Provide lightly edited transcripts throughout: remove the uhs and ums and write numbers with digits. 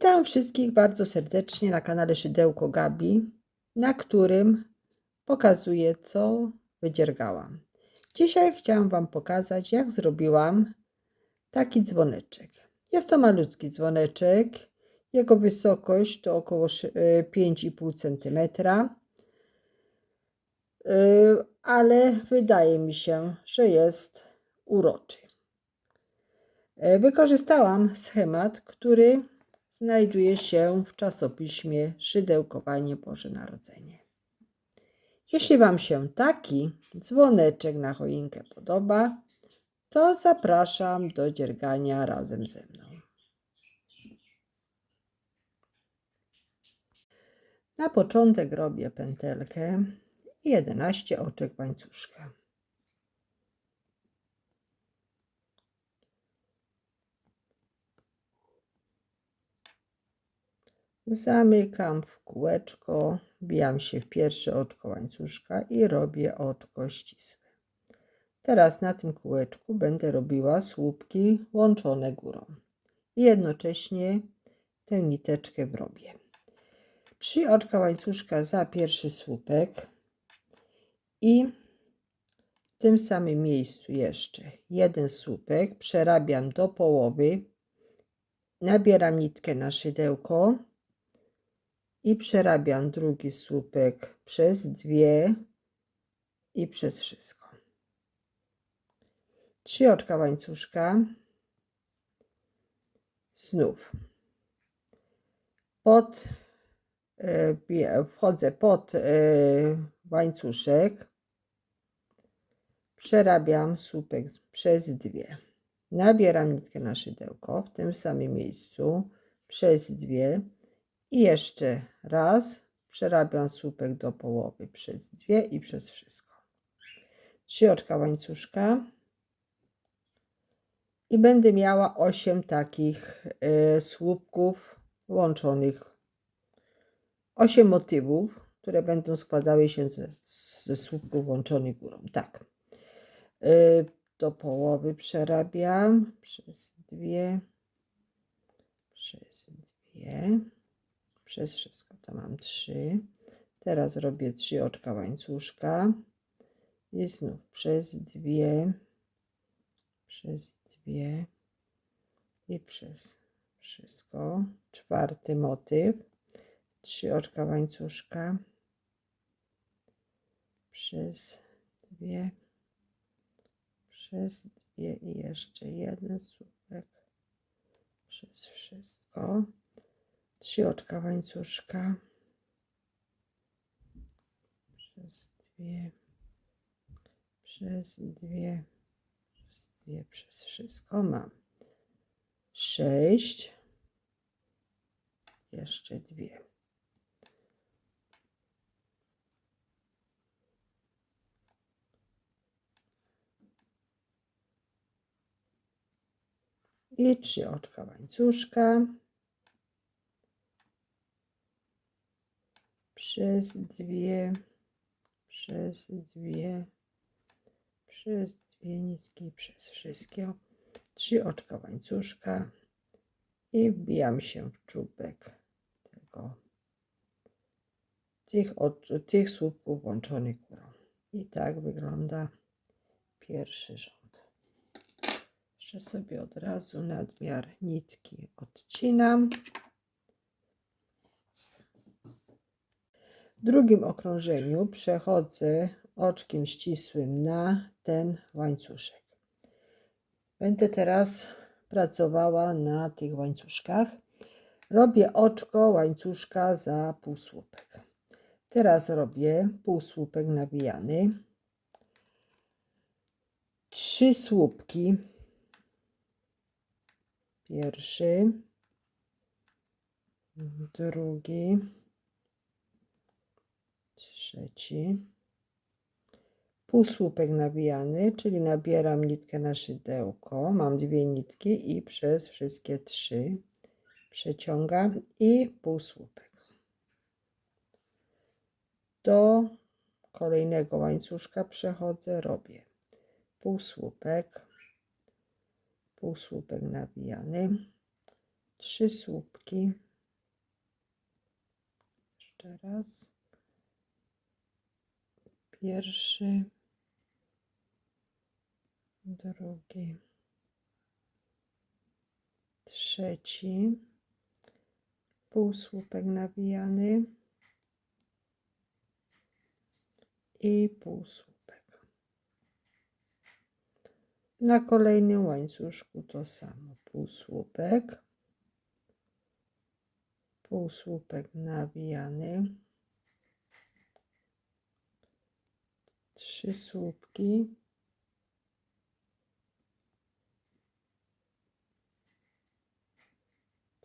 Witam wszystkich bardzo serdecznie na kanale Szydełko Gabi, na którym pokazuję, co wydziergałam. Dzisiaj chciałam Wam pokazać, jak zrobiłam taki dzwoneczek. Jest to malutki dzwoneczek. Jego wysokość to około 5,5 cm. Ale wydaje mi się, że jest uroczy. Wykorzystałam schemat, który znajduje się w czasopiśmie Szydełkowanie Boże Narodzenie. Jeśli Wam się taki dzwoneczek na choinkę podoba, to zapraszam do dziergania razem ze mną. Na początek robię pętelkę i 11 oczek łańcuszka. Zamykam w kółeczko, wbijam się w pierwsze oczko łańcuszka i robię oczko ścisłe. Teraz na tym kółeczku będę robiła słupki łączone górą i jednocześnie tę niteczkę wrobię. 3 oczka łańcuszka za pierwszy słupek i w tym samym miejscu jeszcze jeden słupek przerabiam do połowy, nabieram nitkę na szydełko i przerabiam drugi słupek przez dwie i przez wszystko. 3 oczka łańcuszka, znów wchodzę pod łańcuszek, przerabiam słupek przez dwie, nabieram nitkę na szydełko w tym samym miejscu przez dwie i jeszcze raz przerabiam słupek do połowy przez dwie i przez wszystko. 3 oczka łańcuszka i będę miała 8 takich słupków łączonych, 8 motywów, które będą składały się ze słupków łączonych górą. Tak. Do połowy przerabiam przez dwie, przez wszystko. To mam 3. Teraz robię 3 oczka łańcuszka i znów przez dwie i przez wszystko. 4. motyw, 3 oczka łańcuszka przez dwie i jeszcze jeden słupek przez wszystko. 3 oczka łańcuszka przez dwie przez wszystko. Mam 6, jeszcze 2. I 3 oczka łańcuszka przez dwie nitki przez wszystkie. 3 oczka łańcuszka i wbijam się w czubek tych słupków łączonych górą. I tak wygląda pierwszy rząd. Jeszcze sobie od razu nadmiar nitki odcinam. W drugim okrążeniu przechodzę oczkiem ścisłym na ten łańcuszek. Będę teraz pracowała na tych łańcuszkach. Robię oczko łańcuszka za półsłupek. Teraz robię półsłupek nawijany. 3 słupki. Pierwszy, drugi, trzeci. Półsłupek nawijany, czyli nabieram nitkę na szydełko. Mam 2 nitki i przez wszystkie 3 przeciągam i półsłupek. Do kolejnego łańcuszka przechodzę, robię półsłupek nawijany, 3 słupki Jeszcze raz. Pierwszy, drugi, trzeci, półsłupek nawijany i półsłupek. Na kolejnym łańcuszku to samo. Półsłupek, półsłupek nawijany, 3 słupki,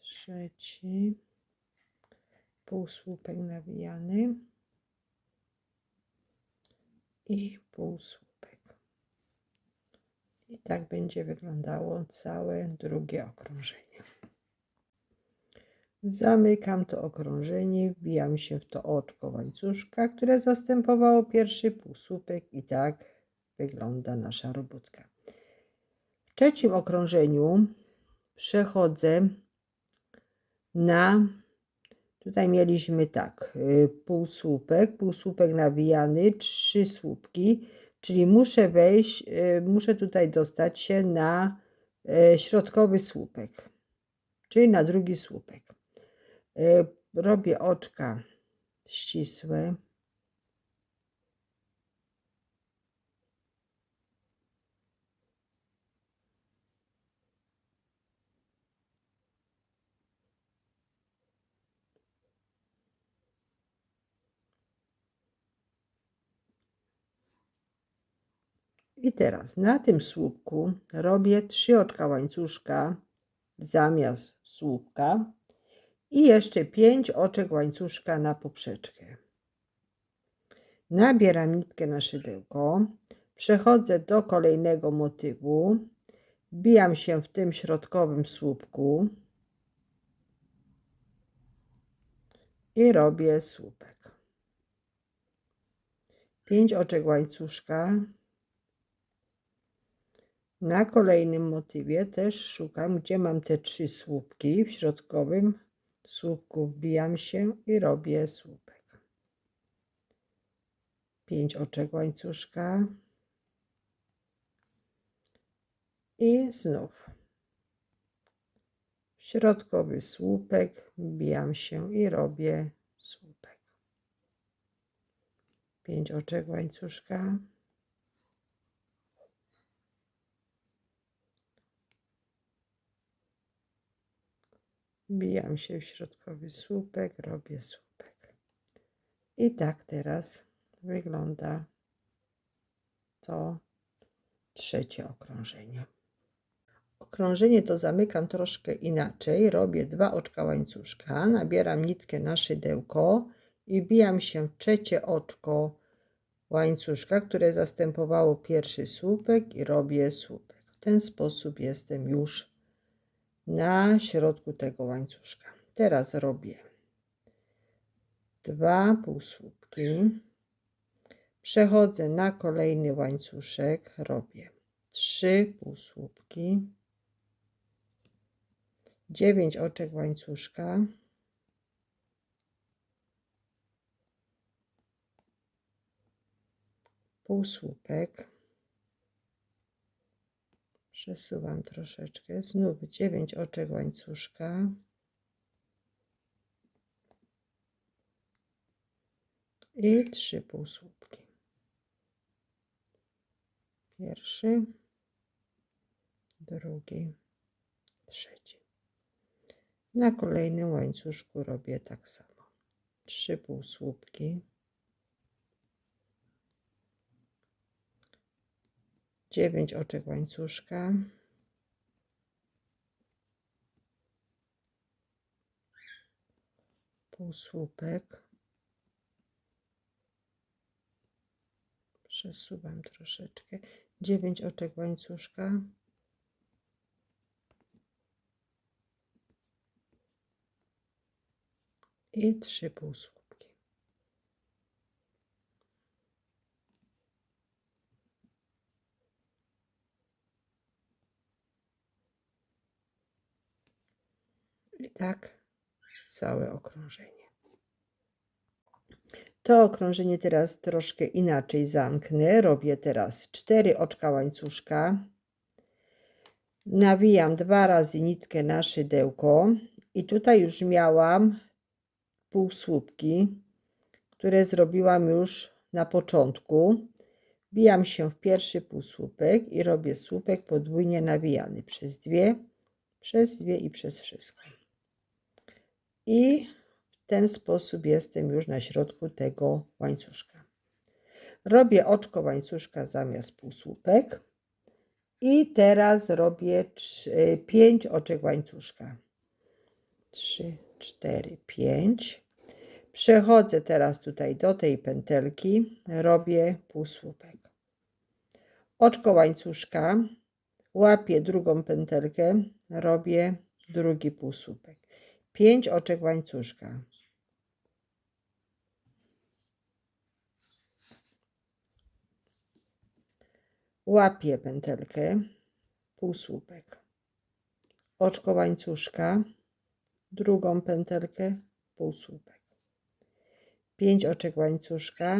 trzeci, półsłupek nawijany i półsłupek. I tak będzie wyglądało całe drugie okrążenie. Zamykam to okrążenie, wbijam się w to oczko łańcuszka, które zastępowało pierwszy półsłupek i tak wygląda nasza robótka. W trzecim okrążeniu przechodzę na, tutaj mieliśmy tak, półsłupek nawijany, 3 słupki, czyli muszę wejść, muszę tutaj dostać się na środkowy słupek, czyli na drugi słupek. Robię oczka ścisłe. I teraz na tym słupku robię 3 oczka łańcuszka zamiast słupka i jeszcze 5 oczek łańcuszka na poprzeczkę. Nabieram nitkę na szydełko, przechodzę do kolejnego motywu, wbijam się w tym środkowym słupku i robię słupek. 5 oczek łańcuszka. Na kolejnym motywie też szukam, gdzie mam te 3 słupki. W środkowym słupku wbijam się i robię słupek. 5 oczek łańcuszka i znów w środkowy słupek wbijam się i robię słupek. 5 oczek łańcuszka. Wbijam się w środkowy słupek, robię słupek. I tak teraz wygląda to trzecie okrążenie. Okrążenie to zamykam troszkę inaczej. Robię 2 oczka łańcuszka, nabieram nitkę na szydełko i wbijam się w trzecie oczko łańcuszka, które zastępowało pierwszy słupek i robię słupek. W ten sposób jestem już na środku tego łańcuszka. Teraz robię 2 półsłupki, przechodzę na kolejny łańcuszek, robię 3 półsłupki, 9 oczek łańcuszka, półsłupek, przesuwam troszeczkę, znów 9 oczek łańcuszka i 3 półsłupki. Pierwszy, drugi, trzeci. Na kolejnym łańcuszku robię tak samo. 3 półsłupki, 9 oczek łańcuszka, półsłupek, przesuwam troszeczkę, 9 oczek łańcuszka i 3 półsłupki. I tak całe okrążenie. To okrążenie teraz troszkę inaczej zamknę. Robię teraz 4 oczka łańcuszka. Nawijam 2 razy nitkę na szydełko i tutaj już miałam półsłupki, które zrobiłam już na początku. Wbijam się w pierwszy półsłupek i robię słupek podwójnie nawijany przez dwie i przez wszystko. I w ten sposób jestem już na środku tego łańcuszka. Robię oczko łańcuszka zamiast półsłupek i teraz robię 5 oczek łańcuszka. 3, 4, 5. Przechodzę teraz tutaj do tej pętelki, robię półsłupek. Oczko łańcuszka, łapię drugą pętelkę, robię drugi półsłupek. 5 oczek łańcuszka. Łapię pętelkę, półsłupek. Oczko łańcuszka, drugą pętelkę, półsłupek. 5 oczek łańcuszka.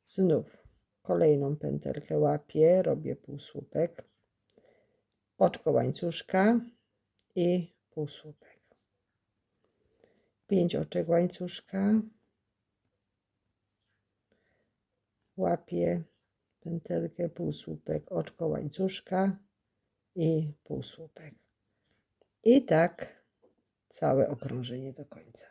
Znów kolejną pętelkę łapię, robię półsłupek. Oczko łańcuszka i półsłupek. 5 oczek łańcuszka. Łapię pętelkę, półsłupek, oczko łańcuszka i półsłupek. I tak całe okrążenie do końca.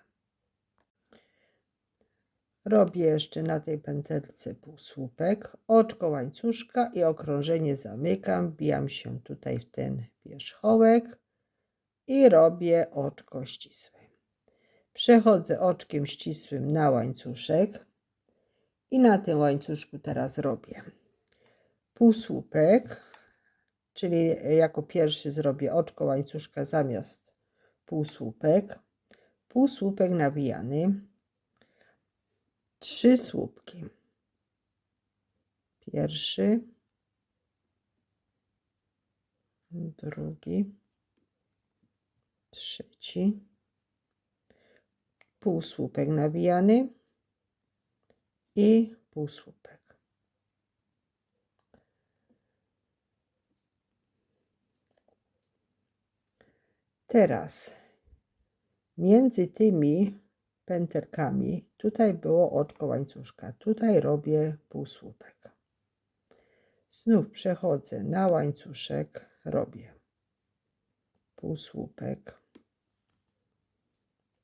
Robię jeszcze na tej pętelce półsłupek, oczko łańcuszka i okrążenie zamykam. Wbijam się tutaj w ten wierzchołek i robię oczko ścisłe. Przechodzę oczkiem ścisłym na łańcuszek i na tym łańcuszku teraz robię półsłupek, czyli jako pierwszy zrobię oczko łańcuszka zamiast półsłupek, półsłupek nawijany, 3 słupki. Pierwszy, drugi, trzeci, półsłupek nawijany i półsłupek. Teraz między tymi pętelkami tutaj było oczko łańcuszka, tutaj robię półsłupek. Znów przechodzę na łańcuszek, robię półsłupek,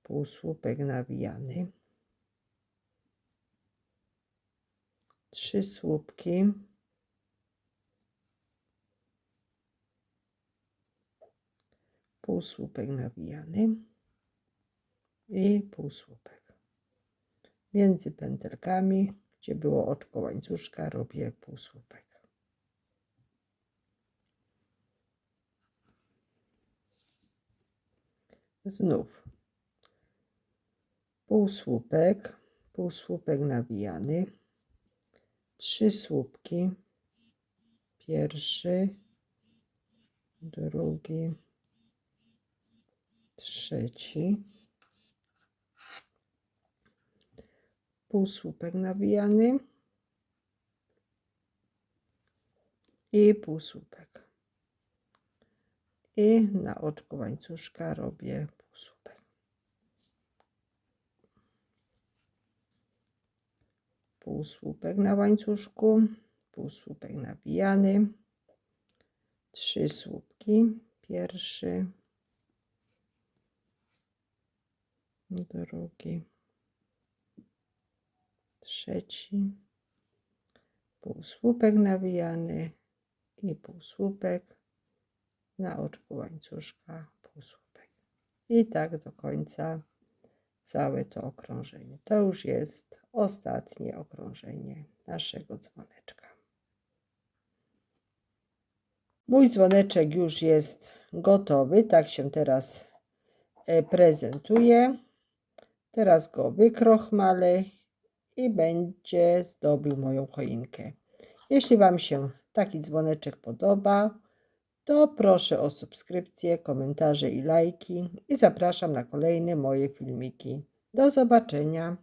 półsłupek nawijany, 3 słupki, półsłupek nawijany i półsłupek. Między pętelkami, gdzie było oczko łańcuszka, robię półsłupek. Znów półsłupek, półsłupek nawijany, 3 słupki, pierwszy, drugi, trzeci, półsłupek nawijany i półsłupek. I na oczku łańcuszka robię półsłupek. Półsłupek na łańcuszku, półsłupek nawijany, 3 słupki, pierwszy, drugi, trzeci, półsłupek nawijany i półsłupek, na oczku łańcuszka półsłupek. I tak do końca całe to okrążenie. To już jest ostatnie okrążenie naszego dzwoneczka. Mój dzwoneczek już jest gotowy, tak się teraz prezentuje. Teraz go wykrochmalę i będzie zdobił moją choinkę. Jeśli Wam się taki dzwoneczek podoba, to proszę o subskrypcję, komentarze i lajki i zapraszam na kolejne moje filmiki. Do zobaczenia.